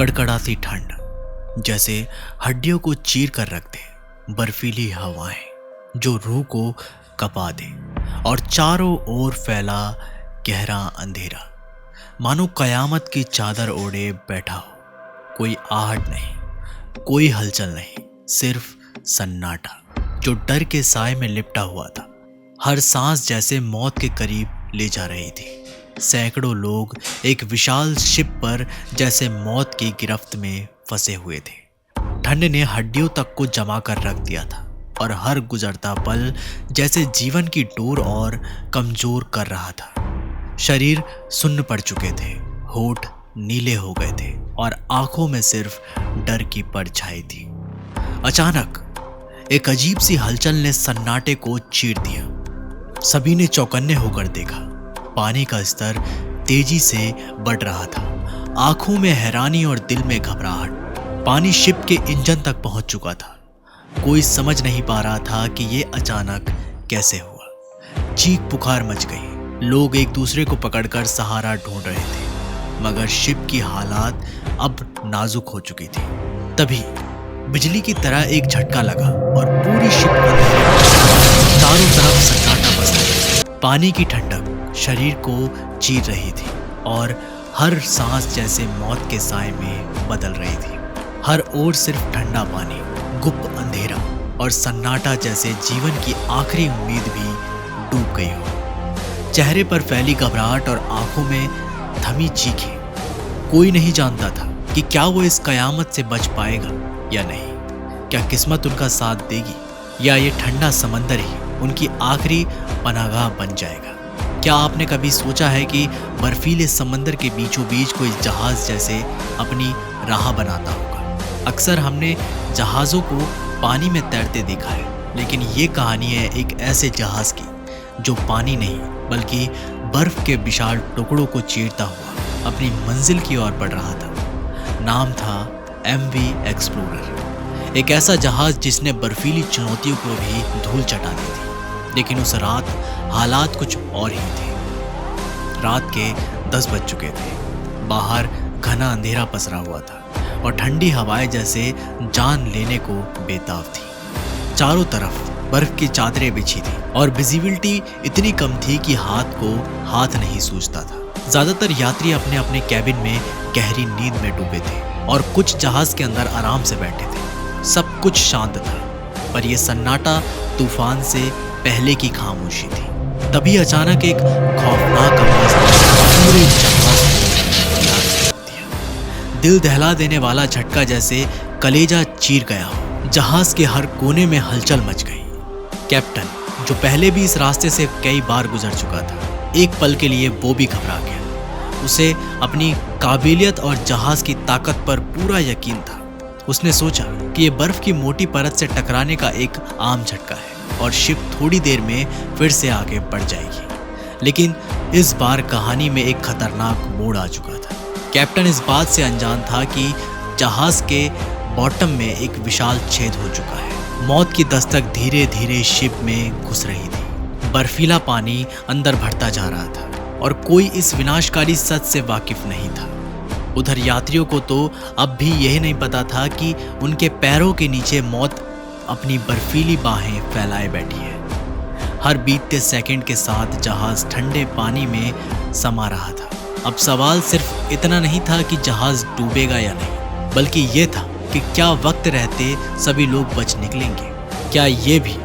कड़कड़ाती ठंड जैसे हड्डियों को चीर कर रख दे, बर्फीली हवाएं जो रूह को कपा दे, और चारों ओर फैला गहरा अंधेरा, मानो कयामत की चादर ओढ़े बैठा हो। कोई आहट नहीं, कोई हलचल नहीं, सिर्फ सन्नाटा जो डर के साए में लिपटा हुआ था। हर सांस जैसे मौत के करीब ले जा रही थी। सैकड़ों लोग एक विशाल शिप पर जैसे मौत की गिरफ्त में फंसे हुए थे। ठंड ने हड्डियों तक को जमा कर रख दिया था और हर गुजरता पल जैसे जीवन की डोर और कमजोर कर रहा था। शरीर सुन्न पड़ चुके थे, होठ नीले हो गए थे और आंखों में सिर्फ डर की परछाई थी। अचानक एक अजीब सी हलचल ने सन्नाटे को चीर दिया। सभी ने चौकन्ने होकर देखा। पानी का स्तर तेजी से बढ़ रहा था। आंखों में हैरानी और दिल में घबराहट। पानी शिप के इंजन तक पहुंच चुका था। कोई समझ नहीं पा रहा था कि यह अचानक कैसे हुआ। चीख पुकार मच गई। लोग एक दूसरे को पकड़कर सहारा ढूंढ रहे थे, मगर शिप की हालात अब नाजुक हो चुकी थी। तभी बिजली की तरह एक झटका लगा और पूरी शिप चारों तरफ सन्नाटा बस गया। पानी की ठंडक शरीर को चीर रही थी और हर सांस जैसे मौत के साए में बदल रही थी। हर ओर सिर्फ ठंडा पानी, गुप्त अंधेरा और सन्नाटा जैसे जीवन की आखिरी उम्मीद भी डूब गई हो। चेहरे पर फैली घबराहट और आंखों में थमी चीखें। कोई नहीं जानता था कि क्या वो इस कयामत से बच पाएगा या नहीं। क्या किस्मत उनका साथ देगी या ये ठंडा समंदर ही उनकी आखिरी पनाहगाह बन जाएगा। क्या आपने कभी सोचा है कि बर्फीले समंदर के बीचों बीच कोई जहाज जैसे अपनी राह बनाता होगा। अक्सर हमने जहाज़ों को पानी में तैरते देखा है, लेकिन ये कहानी है एक ऐसे जहाज की जो पानी नहीं बल्कि बर्फ के विशाल टुकड़ों को चीरता हुआ अपनी मंजिल की ओर बढ़ रहा था। नाम था MV एक्सप्लोरर। एक ऐसा जहाज जिसने बर्फीली चुनौतियों को भी धूल चटा दी थी। लेकिन उस रात हालात कुछ और ही थे। रात के 10 बज चुके थे। बाहर घना अंधेरा पसरा हुआ था और ठंडी हवाएं जैसे जान लेने को बेताब थी। चारों तरफ बर्फ की चादरें बिछी थी और विजिबिलिटी इतनी कम थी कि हाथ को हाथ नहीं सूझता था। ज्यादातर यात्री अपने अपने कैबिन में गहरी नींद में डूबे थे और कुछ जहाज के अंदर आराम से बैठे थे। सब कुछ शांत था, पर यह सन्नाटा तूफान से पहले की खामोशी थी। तभी अचानक एक खौफनाक आवाज पूरे जहाज को हिला दिया। दिल दहला देने वाला झटका जैसे कलेजा चीर गया हो। जहाज के हर कोने में हलचल मच गई। कैप्टन, जो पहले भी इस रास्ते से कई बार गुजर चुका था, एक पल के लिए वो भी घबरा गया। उसे अपनी काबिलियत और जहाज की ताकत पर पूरा यकीन था। उसने सोचा कि यह बर्फ की मोटी परत से टकराने का एक आम झटका है और शिप थोड़ी देर में फिर से आगे बढ़ जाएगी। लेकिन इस बार कहानी में एक खतरनाक मोड़ आ चुका था। कैप्टन इस बात से अनजान था कि जहाज के बॉटम में एक विशाल छेद हो चुका है। मौत की दस्तक धीरे धीरे शिप में घुस रही थी। बर्फीला पानी अंदर बढ़ता जा रहा था और कोई इस विनाशकारी सच से वाकिफ नहीं था। उधर यात्रियों को तो अब भी यह नहीं पता था कि उनके पैरों के नीचे मौत अपनी बर्फीली बाहें फैलाए बैठी है। हर बीतते सेकंड के साथ जहाज ठंडे पानी में समा रहा था। अब सवाल सिर्फ इतना नहीं था कि जहाज डूबेगा या नहीं, बल्कि यह था कि क्या वक्त रहते सभी लोग बच निकलेंगे। क्या ये भी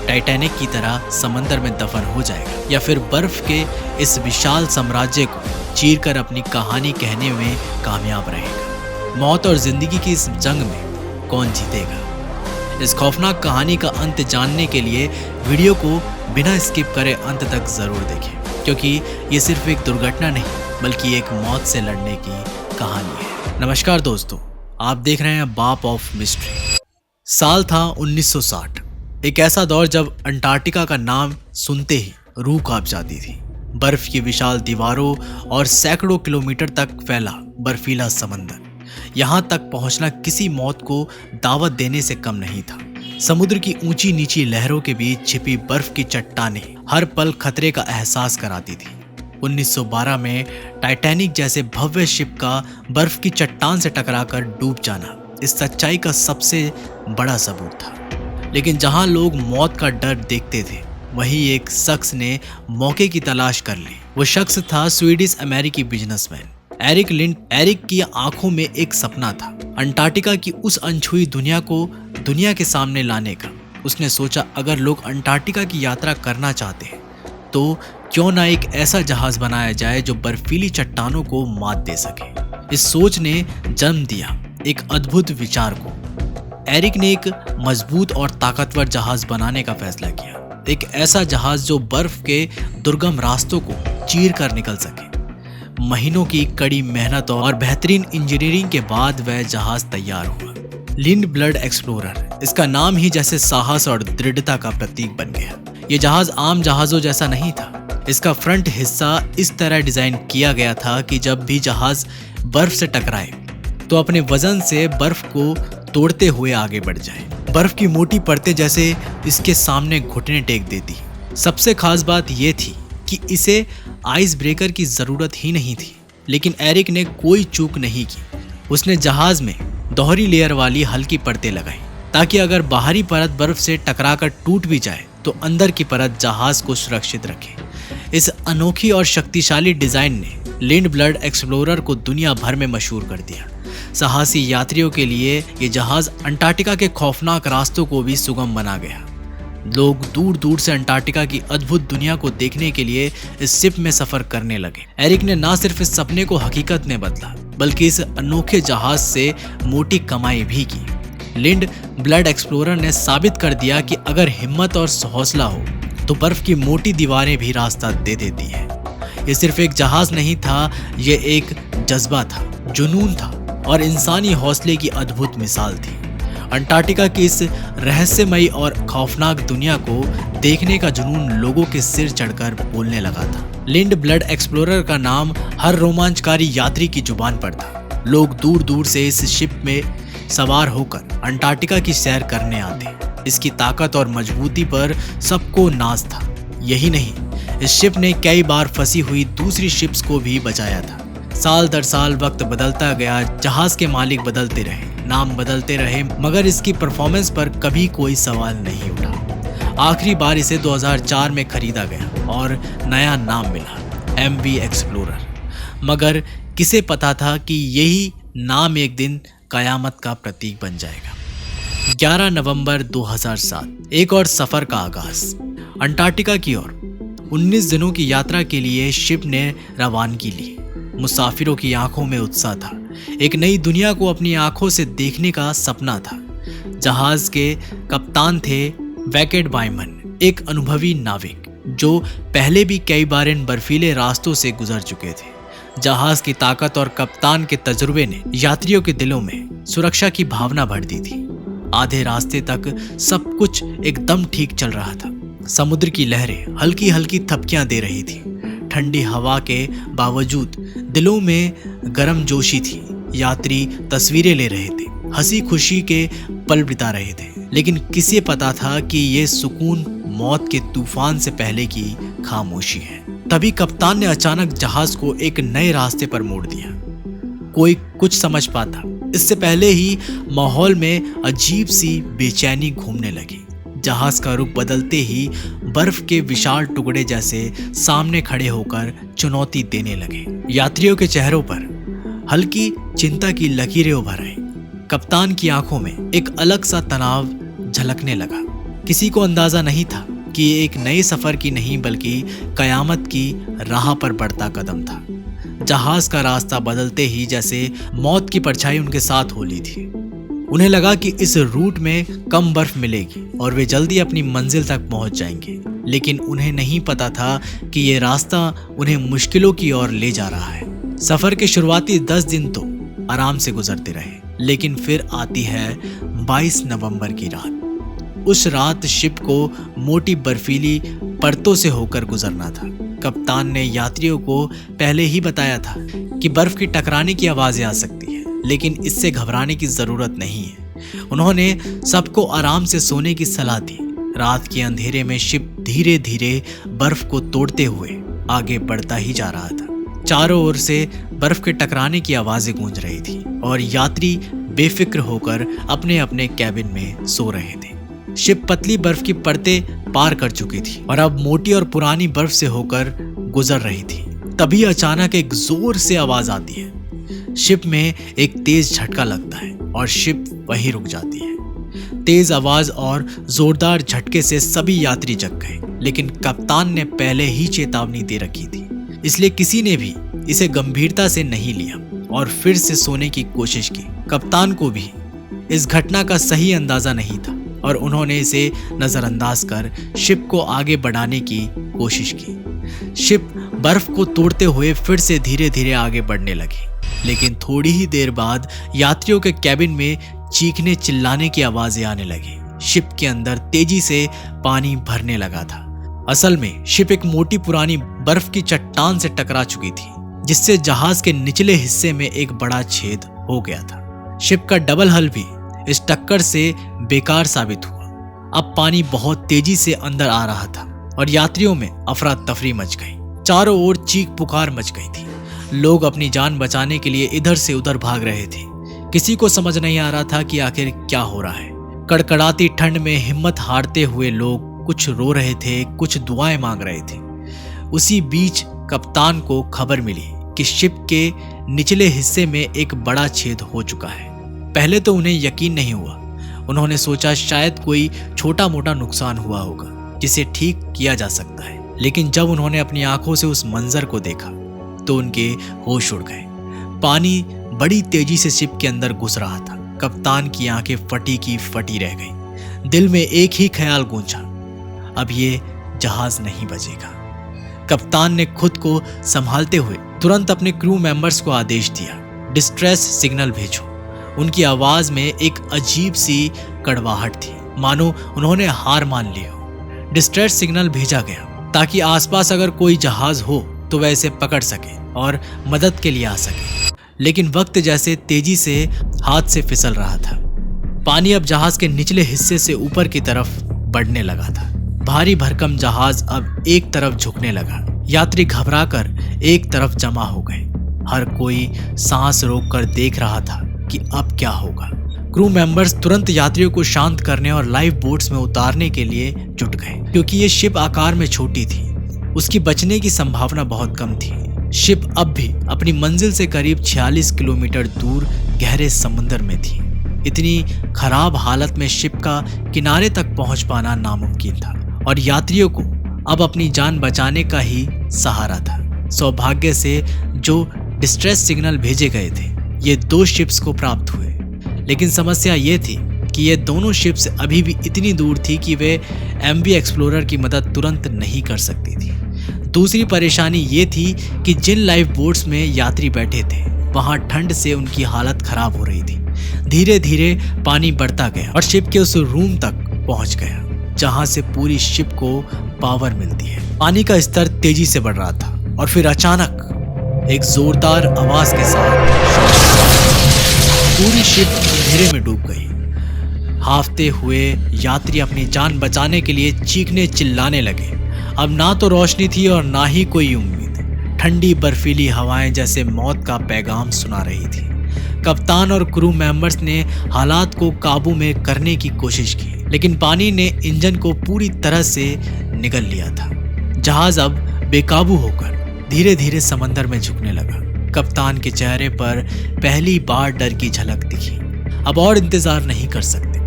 टाइटैनिक की तरह समंदर में दफन हो जाएगा, या फिर बर्फ के इस विशाल साम्राज्य को चीरकर अपनी कहानी कहने में कामयाब रहेगा। मौत और जिंदगी की इस जंग में कौन जीतेगा? इस खौफनाक कहानी का अंत जानने के लिए वीडियो को बिना स्किप करे अंत तक जरूर देखें, क्योंकि ये सिर्फ एक दुर्घटना नहीं बल्कि एक मौत से लड़ने की कहानी है। नमस्कार दोस्तों, आप देख रहे हैं बाप ऑफ मिस्ट्री। साल था 1960। एक ऐसा दौर जब अंटार्कटिका का नाम सुनते ही रूह कांप जाती थी। बर्फ की विशाल दीवारों और सैकड़ों किलोमीटर तक फैला बर्फीला समंदर, यहाँ तक पहुंचना किसी मौत को दावत देने से कम नहीं था। समुद्र की ऊंची नीची लहरों के बीच छिपी बर्फ की चट्टानें हर पल खतरे का एहसास कराती थी। 1912 में टाइटैनिक जैसे भव्य शिप का बर्फ की चट्टान से टकराकर डूब जाना इस सच्चाई का सबसे बड़ा सबूत था। लेकिन जहां लोग मौत का डर देखते थे, वहीं एक शख्स ने मौके की तलाश कर ली। वो शख्स था स्वीडिश अमेरिकी बिजनेसमैन एरिक लिंड। एरिक की आंखों में एक सपना था, अंटार्कटिका की उस अनछुई दुनिया को दुनिया के सामने लाने का। उसने सोचा, अगर लोग अंटार्कटिका की यात्रा करना चाहते हैं तो क्यों ना एक ऐसा जहाज बनाया जाए जो बर्फीली चट्टानों को मात दे सके। इस सोच ने जन्म दिया एक अद्भुत विचार को। एरिक ने एक मजबूत और ताकतवर जहाज बनाने का फैसला किया, एक ऐसा जहाज जो बर्फ के दुर्गम रास्तों को चीर कर निकल सके। महीनों की कड़ी मेहनत और बेहतरीन इंजीनियरिंग के बाद वह जहाज तैयार हुआ, लिंडब्लड एक्सप्लोरर। इसका नाम ही जैसे साहस और दृढ़ता का प्रतीक बन गया। ये जहाज आम जहाजों जैसा नहीं था। इसका फ्रंट हिस्सा इस तरह डिजाइन किया गया था कि जब भी जहाज बर्फ से टकराए तो अपने वजन से बर्फ को तोड़ते हुए आगे बढ़ जाए। बर्फ की मोटी परतें जैसे इसके सामने घुटने टेक देती। सबसे खास बात यह थी कि इसे आइस ब्रेकर की जरूरत ही नहीं थी। लेकिन एरिक ने कोई चूक नहीं की। उसने जहाज में दोहरी लेयर वाली हल्की परतें लगाई ताकि अगर बाहरी परत बर्फ से टकराकर टूट भी जाए तो अंदर की परत जहाज को सुरक्षित रखे। इस अनोखी और शक्तिशाली डिजाइन ने लिंडब्लड एक्सप्लोरर को दुनिया भर में मशहूर कर दिया। साहसी यात्रियों के लिए ये जहाज अंटार्कटिका के खौफनाक रास्तों को भी सुगम बना गया। लोग दूर दूर से अंटार्कटिका की अद्भुत दुनिया को देखने के लिए इस शिप में सफर करने लगे। एरिक ने न सिर्फ इस सपने को हकीकत में बदला, बल्कि इस अनोखे जहाज से मोटी कमाई भी की। लिंड ब्लड एक्सप्लोरर ने साबित कर दिया कि अगर हिम्मत और हौसला हो तो बर्फ की मोटी दीवारें भी रास्ता दे देती है। ये सिर्फ एक जहाज नहीं था, ये एक जज्बा था, जुनून था और इंसानी हौसले की अद्भुत मिसाल थी। अंटार्कटिका की इस रहस्यमयी और खौफनाक दुनिया को देखने का जुनून लोगों के सिर चढ़कर बोलने लगा था। लिंड ब्लड एक्सप्लोरर का नाम हर रोमांचकारी यात्री की जुबान पर था। लोग दूर दूर से इस शिप में सवार होकर अंटार्कटिका की सैर करने आते। इसकी ताकत और मजबूती पर सबको नाज था। यही नहीं, इस शिप ने कई बार फंसी हुई दूसरी शिप्स को भी बचाया था। साल दर साल वक्त बदलता गया, जहाज के मालिक बदलते रहे, नाम बदलते रहे, मगर इसकी परफॉर्मेंस पर कभी कोई सवाल नहीं उठा। आखिरी बार इसे 2004 में खरीदा गया और नया नाम मिला, MV एक्सप्लोरर। मगर किसे पता था कि यही नाम एक दिन कयामत का प्रतीक बन जाएगा। 11 नवंबर 2007 एक और सफर का आगाज। अंटार्कटिका की ओर 19 दिनों की यात्रा के लिए शिप ने रवानगी ली। मुसाफिरों की आंखों में उत्साह था। एक नई दुनिया को अपनी आंखों से देखने का सपना था। जहाज के कप्तान थे वैकेट बाइमन, एक अनुभवी नाविक जो पहले भी कई बार इन बर्फीले रास्तों से गुजर चुके थे। जहाज की ताकत और कप्तान के तजुर्बे ने यात्रियों के दिलों में सुरक्षा की भावना भर दी थी। आधे रास्ते तक सब कुछ एकदम ठीक चल रहा था। समुद्र की लहरें हल्की हल्की थपकियां दे रही थी। ठंडी हवा के बावजूद दिलों में गर्मजोशी थी। यात्री तस्वीरें ले रहे थे, हंसी खुशी के पल बिता रहे थे, लेकिन किसे पता था कि ये सुकून मौत के तूफान से पहले की खामोशी है। तभी कप्तान ने अचानक जहाज को एक नए रास्ते पर मोड़ दिया। कोई कुछ समझ पाता इससे पहले ही माहौल में अजीब सी बेचैनी घूमने लगी। जहाज का रुख बदलते ही बर्फ के विशाल टुकड़े जैसे सामने खड़े होकर चुनौती देने लगे। यात्रियों के चेहरों पर हल्की चिंता की लकीरें उभर आई। कप्तान की आंखों में एक अलग सा तनाव झलकने लगा। किसी को अंदाजा नहीं था कि ये एक नए सफर की नहीं बल्कि कयामत की राह पर बढ़ता कदम था। जहाज का रास्ता बदलते ही जैसे मौत की परछाई उनके साथ हो ली थी। उन्हें लगा कि इस रूट में कम बर्फ मिलेगी और वे जल्दी अपनी मंजिल तक पहुंच जाएंगे, लेकिन उन्हें नहीं पता था कि ये रास्ता उन्हें मुश्किलों की ओर ले जा रहा है। सफर के शुरुआती 10 दिन तो आराम से गुजरते रहे, लेकिन फिर आती है 22 नवंबर की रात। उस रात शिप को मोटी बर्फीली परतों से होकर गुजरना था। कप्तान ने यात्रियों को पहले ही बताया था कि बर्फ की टकराने की आवाजें आ सकती है, लेकिन इससे घबराने की जरूरत नहीं है। उन्होंने सबको आराम से सोने की सलाह दी। रात के अंधेरे में शिप धीरे धीरे बर्फ को तोड़ते हुए आगे बढ़ता ही जा रहा था। चारों ओर से बर्फ के टकराने की आवाजें गूंज रही थी और यात्री बेफिक्र होकर अपने अपने कैबिन में सो रहे थे। शिप पतली बर्फ की परतें पार कर चुकी थी और अब मोटी और पुरानी बर्फ से होकर गुजर रही थी। तभी अचानक एक जोर से आवाज आती है। शिप में एक तेज झटका लगता है और शिप वहीं रुक जाती है। तेज आवाज और जोरदार झटके से सभी यात्री जग गए, लेकिन कप्तान ने पहले ही चेतावनी दे रखी थी, इसलिए किसी ने भी इसे गंभीरता से नहीं लिया और फिर से सोने की कोशिश की। कप्तान को भी इस घटना का सही अंदाजा नहीं था और उन्होंने इसे नजरअंदाज कर शिप को आगे बढ़ाने की कोशिश की। शिप बर्फ को तोड़ते हुए फिर से धीरे धीरे आगे बढ़ने लगी, लेकिन थोड़ी ही देर बाद यात्रियों के कैबिन में चीखने चिल्लाने की आवाजें आने लगी। शिप के अंदर तेजी से पानी भरने लगा था। असल में शिप एक मोटी पुरानी बर्फ की चट्टान से टकरा चुकी थी, जिससे जहाज के निचले हिस्से में एक बड़ा छेद हो गया था। शिप का डबल हल भी इस टक्कर से बेकार साबित हुआ। अब पानी बहुत तेजी से अंदर आ रहा था और यात्रियों में अफरा तफरी मच गई। चारों ओर चीख पुकार मच गई थी। लोग अपनी जान बचाने के लिए इधर से उधर भाग रहे थे। किसी को समझ नहीं आ रहा था कि आखिर क्या हो रहा है। कड़कड़ाती ठंड में हिम्मत हारते हुए लोग कुछ रो रहे थे, कुछ दुआएं मांग रहे थे। उसी बीच कप्तान को खबर मिली कि शिप के निचले हिस्से में एक बड़ा छेद हो चुका है। पहले तो उन्हें यकीन नहीं हुआ। उन्होंने सोचा शायद कोई छोटा मोटा नुकसान हुआ होगा जिसे ठीक किया जा सकता है, लेकिन जब उन्होंने अपनी आंखों से उस मंजर को देखा तो उनके होश उड़ गए। पानी बड़ी तेजी से शिप के अंदर घुस रहा था। कप्तान की आंखें फटी की फटी रह गईं। दिल में एक ही ख्याल गूंजा, अब ये जहाज नहीं बचेगा। कप्तान ने खुद को संभालते हुए तुरंत अपने क्रू मेंबर्स को आदेश दिया, डिस्ट्रेस सिग्नल भेजो। उनकी आवाज में एक अजीब सी कड़वाहट थी, मानो उन्होंने हार मान ली हो। डिस्ट्रेस सिग्नल भेजा गया ताकि आसपास अगर कोई जहाज हो तो वह इसे पकड़ सके और मदद के लिए आ सके। लेकिन वक्त जैसे तेजी से हाथ से फिसल रहा था। पानी अब जहाज के निचले हिस्से से ऊपर की तरफ बढ़ने लगा था। भारी भरकम जहाज अब एक तरफ झुकने लगा। यात्री घबराकर एक तरफ जमा हो गए। हर कोई सांस रोककर देख रहा था कि अब क्या होगा। क्रू मेंबर्स तुरंत यात्रियों को शांत करने और लाइफ बोट्स में उतारने के लिए जुट गए, क्योंकि ये शिप आकार में छोटी थी। उसकी बचने की संभावना बहुत कम थी। शिप अब भी अपनी मंजिल से करीब 46 किलोमीटर दूर गहरे समुद्र में थी। इतनी खराब हालत में शिप का किनारे तक पहुंच पाना नामुमकिन था और यात्रियों को अब अपनी जान बचाने का ही सहारा था। सौभाग्य से जो डिस्ट्रेस सिग्नल भेजे गए थे ये 2 शिप्स को प्राप्त हुए, लेकिन समस्या ये थी कि ये दोनों शिप्स अभी भी इतनी दूर थी कि वे एमवी एक्सप्लोरर की मदद तुरंत नहीं कर सकती थी। दूसरी परेशानी ये थी कि जिन लाइफ बोट्स में यात्री बैठे थे वहां ठंड से उनकी हालत खराब हो रही थी। धीरे धीरे पानी बढ़ता गया और शिप के उस रूम तक पहुंच गया जहां से पूरी शिप को पावर मिलती है। पानी का स्तर तेजी से बढ़ रहा था और फिर अचानक एक जोरदार आवाज के साथ पूरी शिप अंधेरे में डूब गई। हाफते हुए यात्री अपनी जान बचाने के लिए चीखने चिल्लाने लगे। अब ना तो रोशनी थी और ना ही कोई उम्मीद। ठंडी बर्फीली हवाएं जैसे मौत का पैगाम सुना रही थी। कप्तान और क्रू मेंबर्स ने हालात को काबू में करने की कोशिश की, लेकिन पानी ने इंजन को पूरी तरह से निगल लिया था। जहाज अब बेकाबू होकर धीरे धीरे समंदर में झुकने लगा। कप्तान के चेहरे पर पहली बार डर की झलक दिखी। अब और इंतजार नहीं कर सकते।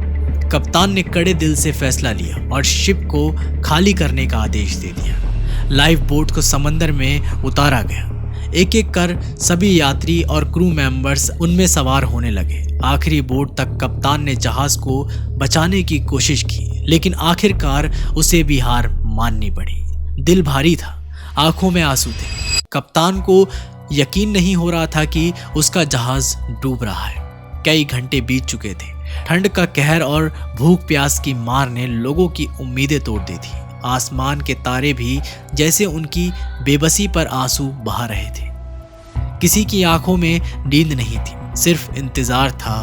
कप्तान ने कड़े दिल से फैसला लिया और शिप को खाली करने का आदेश दे दिया। लाइफ बोट को समंदर में उतारा गया। एक एक कर सभी यात्री और क्रू मेंबर्स उनमें सवार होने लगे। आखिरी बोट तक कप्तान ने जहाज को बचाने की कोशिश की, लेकिन आखिरकार उसे भी हार माननी पड़ी। दिल भारी था, आंखों में आंसू थे। कप्तान को यकीन नहीं हो रहा था कि उसका जहाज डूब रहा है। कई घंटे बीत चुके थे। ठंड का कहर और भूख प्यास की मार ने लोगों की उम्मीदें तोड़ दी थी। आसमान के तारे भी जैसे उनकी बेबसी पर आंसू बहा रहे थे। किसी की आंखों में नींद नहीं थी, सिर्फ इंतजार था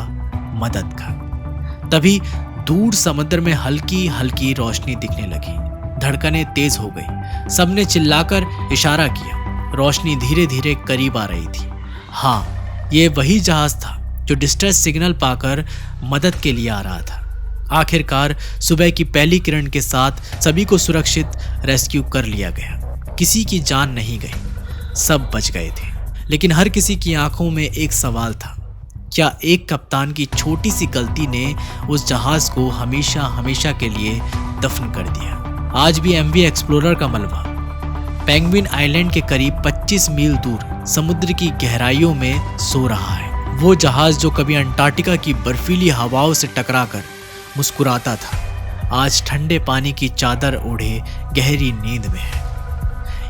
मदद का। तभी दूर समुद्र में हल्की हल्की रोशनी दिखने लगी। धड़कनें तेज हो गई। सबने चिल्लाकर इशारा किया। रोशनी धीरे धीरे करीब आ रही थी। हाँ, ये वही जहाज था जो डिस्ट्रेस सिग्नल पाकर मदद के लिए आ रहा था। आखिरकार सुबह की पहली किरण के साथ सभी को सुरक्षित रेस्क्यू कर लिया गया। किसी की जान नहीं गई, सब बच गए थे। लेकिन हर किसी की आंखों में एक सवाल था, क्या एक कप्तान की छोटी सी गलती ने उस जहाज को हमेशा हमेशा के लिए दफन कर दिया। आज भी एमवी एक्सप्लोरर का मलबा पेंगुइन आइलैंड के करीब 25 मील दूर समुद्र की गहराइयों में सो रहा है। वो जहाज जो कभी अंटार्कटिका की बर्फीली हवाओं से टकराकर मुस्कुराता था, आज ठंडे पानी की चादर ओढ़े गहरी नींद में है।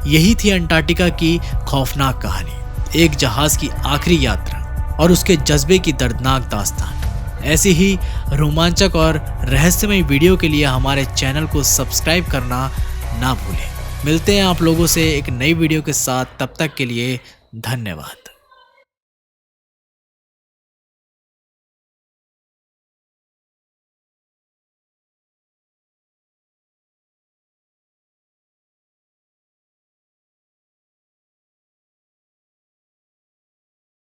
यही थी अंटार्कटिका की खौफनाक कहानी, एक जहाज की आखिरी यात्रा और उसके जज्बे की दर्दनाक दास्तान। ऐसी ही रोमांचक और रहस्यमय वीडियो के लिए हमारे चैनल को सब्सक्राइब करना ना भूलें। मिलते हैं आप लोगों से एक नई वीडियो के साथ, तब तक के लिए धन्यवाद।